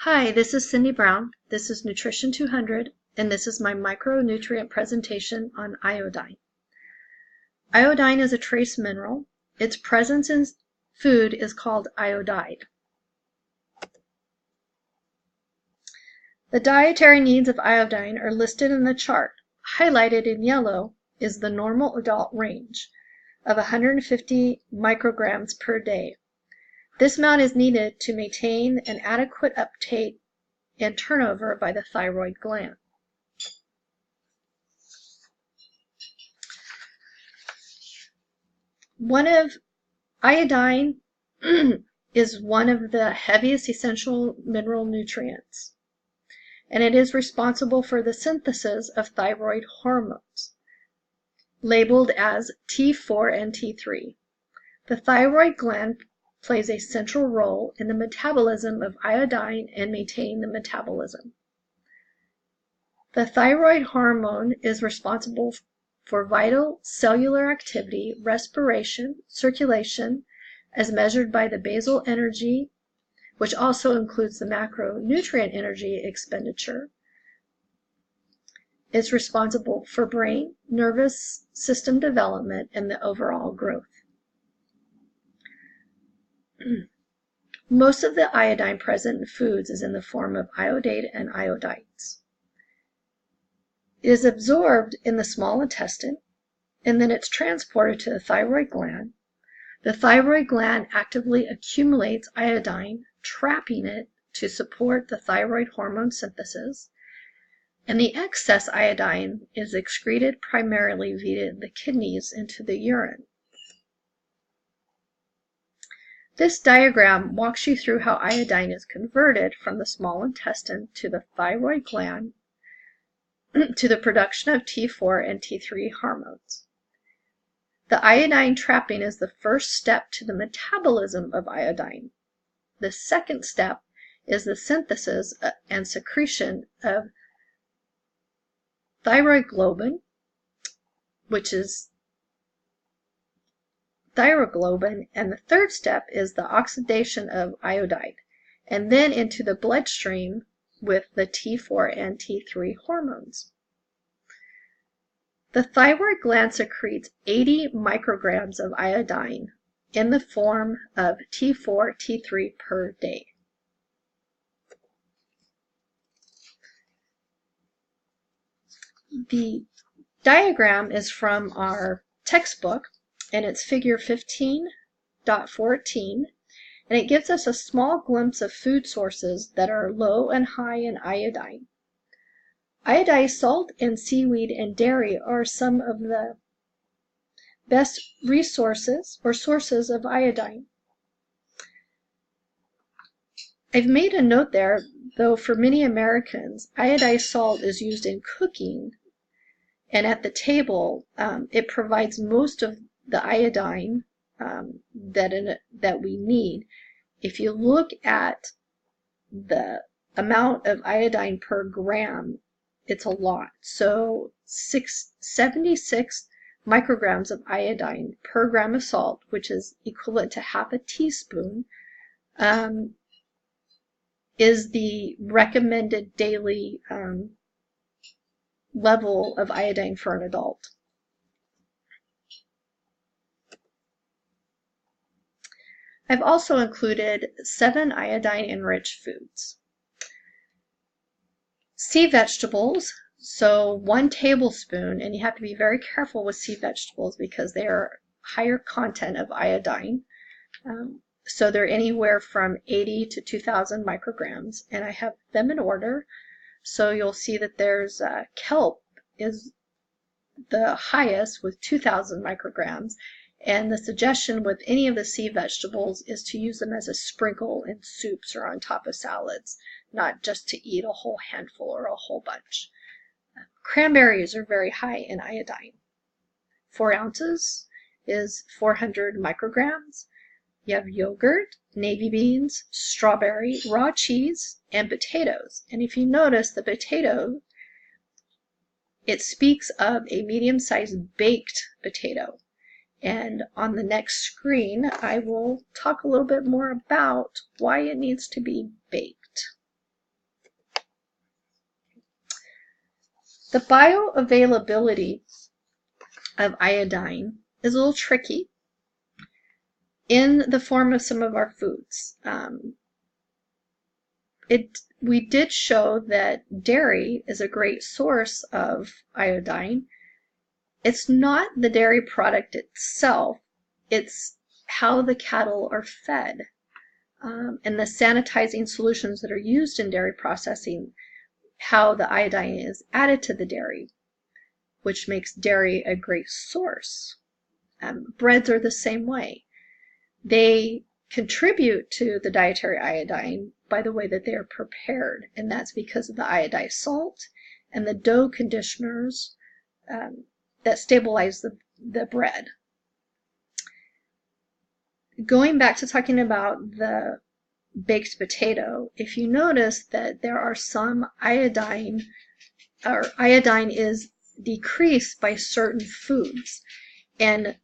Hi, this is Cindy Brown. This is Nutrition 200, and this is my micronutrient presentation on iodine. Iodine is a trace mineral. Its presence in food is called iodide. The dietary needs of iodine are listed in the chart. Highlighted in yellow is the normal adult range of 150 micrograms per day. This amount is needed to maintain an adequate uptake and turnover by the thyroid gland. Iodine is one of the heaviest essential mineral nutrients, and it is responsible for the synthesis of thyroid hormones, labeled as T4 and T3. The thyroid gland plays a central role in the metabolism of iodine and maintaining the metabolism. The thyroid hormone is responsible for vital cellular activity, respiration, circulation, as measured by the basal energy, which also includes the macronutrient energy expenditure. It's responsible for brain, nervous system development, and the overall growth. Most of the iodine present in foods is in the form of iodate and iodides. It is absorbed in the small intestine, and then it's transported to the thyroid gland. The thyroid gland actively accumulates iodine, trapping it to support the thyroid hormone synthesis, and the excess iodine is excreted primarily via the kidneys into the urine. This diagram walks you through how iodine is converted from the small intestine to the thyroid gland to the production of T4 and T3 hormones. The iodine trapping is the first step to the metabolism of iodine. The second step is the synthesis and secretion of thyroglobin, which is thyroglobin, and the third step is the oxidation of iodide, and then into the bloodstream with the T4 and T3 hormones. The thyroid gland secretes 80 micrograms of iodine in the form of T4, T3 per day. The diagram is from our textbook, and it's figure 15.14, and it gives us a small glimpse of food sources that are low and high in iodine. Iodized salt and seaweed and dairy are some of the best resources or sources of iodine. I've made a note there, though for many Americans, iodized salt is used in cooking, and at the table it provides most of the iodine that we need. If you look at the amount of iodine per gram, it's a lot. So 76 micrograms of iodine per gram of salt, which is equivalent to half a teaspoon, is the recommended daily level of iodine for an adult. I've also included 7 iodine-enriched foods. Sea vegetables, so 1 tablespoon, and you have to be very careful with sea vegetables because they are higher content of iodine. So they're anywhere from 80 to 2,000 micrograms, and I have them in order. So you'll see that there's kelp is the highest with 2,000 micrograms. And the suggestion with any of the sea vegetables is to use them as a sprinkle in soups or on top of salads, not just to eat a whole handful or a whole bunch. Cranberries are very high in iodine. 4 ounces is 400 micrograms. You have yogurt, navy beans, strawberry, raw cheese, and potatoes. And if you notice the potato, it speaks of a medium-sized baked potato. And on the next screen, I will talk a little bit more about why it needs to be baked. The bioavailability of iodine is a little tricky in the form of some of our foods. We did show that dairy is a great source of iodine. It's not the dairy product itself, it's how the cattle are fed, and the sanitizing solutions that are used in dairy processing, how the iodine is added to the dairy, which makes dairy a great source. Breads are the same way. They contribute to the dietary iodine by the way that they are prepared, and that's because of the iodized salt and the dough conditioners that stabilize the bread. Going back to talking about the baked potato, if you notice that there are some iodine, or iodine is decreased by certain foods, and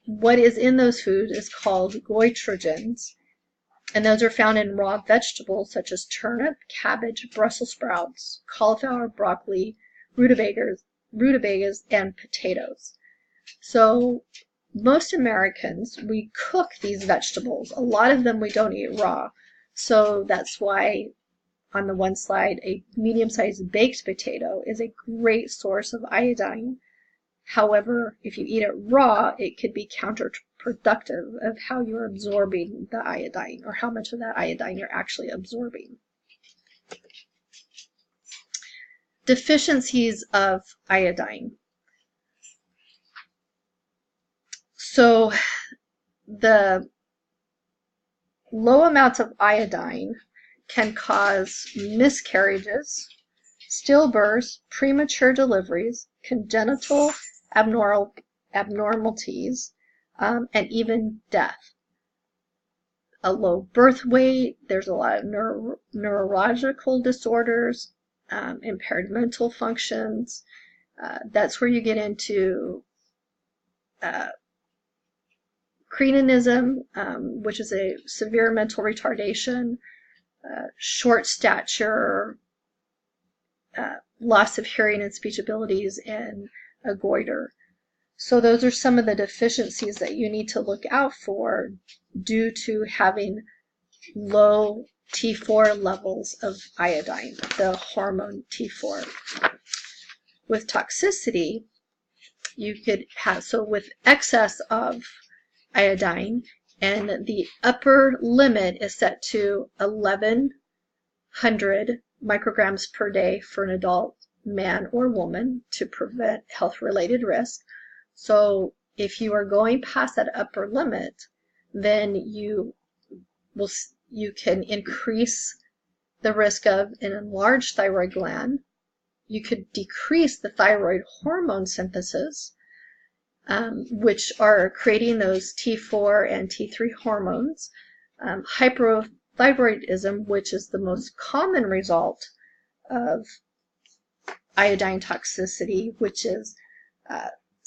what is in those foods is called goitrogens, and those are found in raw vegetables such as turnip, cabbage, Brussels sprouts, cauliflower, broccoli, rutabagas, and potatoes. So most Americans, we cook these vegetables. A lot of them we don't eat raw. So that's why on the one slide, a medium-sized baked potato is a great source of iodine. However, if you eat it raw, it could be counterproductive of how you're absorbing the iodine, or how much of that iodine you're actually absorbing. Deficiencies of iodine. So the low amounts of iodine can cause miscarriages, stillbirths, premature deliveries, congenital abnormalities, and even death. A low birth weight, there's a lot of neurological disorders, impaired mental functions. That's where you get into cretinism, which is a severe mental retardation, short stature, loss of hearing and speech abilities, and a goiter. So those are some of the deficiencies that you need to look out for due to having low T4 levels of iodine, the hormone T4. With toxicity, you could have, so with excess of iodine, and the upper limit is set to 1100 micrograms per day for an adult man or woman to prevent health-related risk. So if you are going past that upper limit, then you can increase the risk of an enlarged thyroid gland. You could decrease the thyroid hormone synthesis, which are creating those T4 and T3 hormones. Hyperthyroidism, which is the most common result of iodine toxicity, which is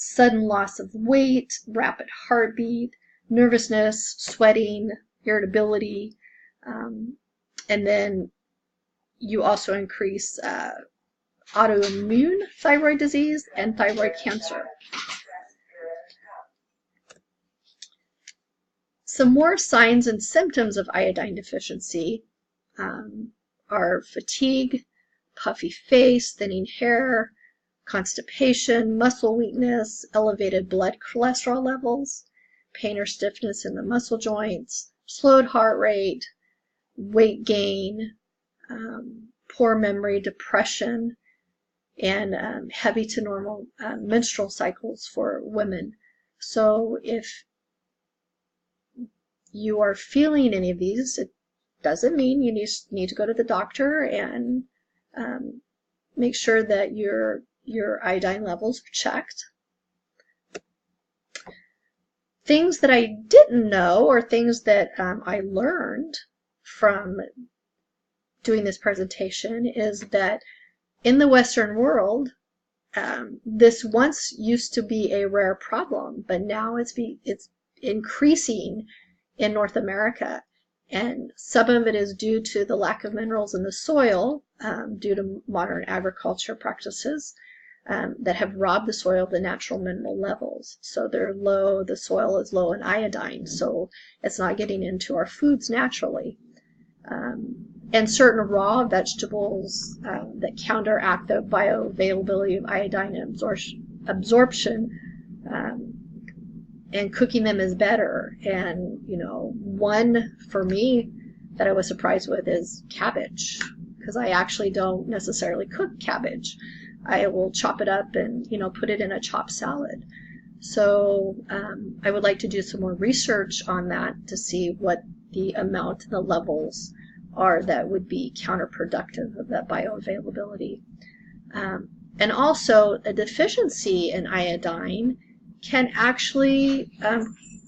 sudden loss of weight, rapid heartbeat, nervousness, sweating, irritability, and then you also increase autoimmune thyroid disease and thyroid cancer. Some more signs and symptoms of iodine deficiency are fatigue, puffy face, thinning hair, constipation, muscle weakness, elevated blood cholesterol levels, pain or stiffness in the muscle joints, slowed heart rate, weight gain, poor memory, depression, and heavy to normal menstrual cycles for women. So if you are feeling any of these, it doesn't mean you need to go to the doctor and make sure that your iodine levels are checked. Things that I didn't know, or things that I learned from doing this presentation, is that in the Western world, this once used to be a rare problem, but now it's increasing in North America, and some of it is due to the lack of minerals in the soil due to modern agriculture practices, that have robbed the soil of the natural mineral levels. So they're low, the soil is low in iodine, so it's not getting into our foods naturally. And certain raw vegetables that counteract the bioavailability of iodine and absorption, and cooking them is better. And one for me that I was surprised with is cabbage, because I actually don't necessarily cook cabbage. I will chop it up and put it in a chopped salad. So I would like to do some more research on that to see what the amount and the levels are that would be counterproductive of that bioavailability. And also, a deficiency in iodine can actually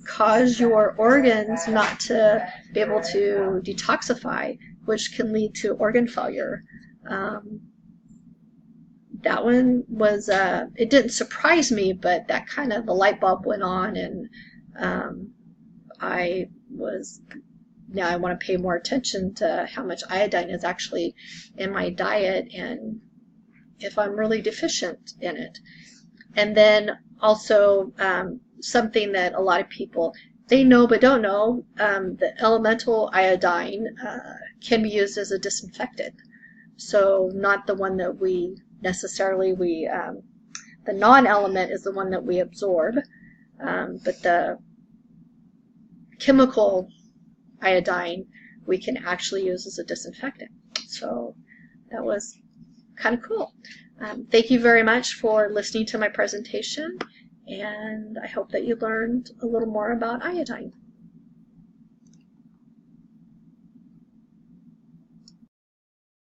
cause your organs not to be able to detoxify, which can lead to organ failure. That one was, it didn't surprise me, but that kind of, the light bulb went on, and now I want to pay more attention to how much iodine is actually in my diet and if I'm really deficient in it. And then also something that a lot of people, they know but don't know, the elemental iodine can be used as a disinfectant. So not the one that we necessarily, the non-element is the one that we absorb, but the chemical iodine we can actually use as a disinfectant. So that was kind of cool. Thank you very much for listening to my presentation, and I hope that you learned a little more about iodine.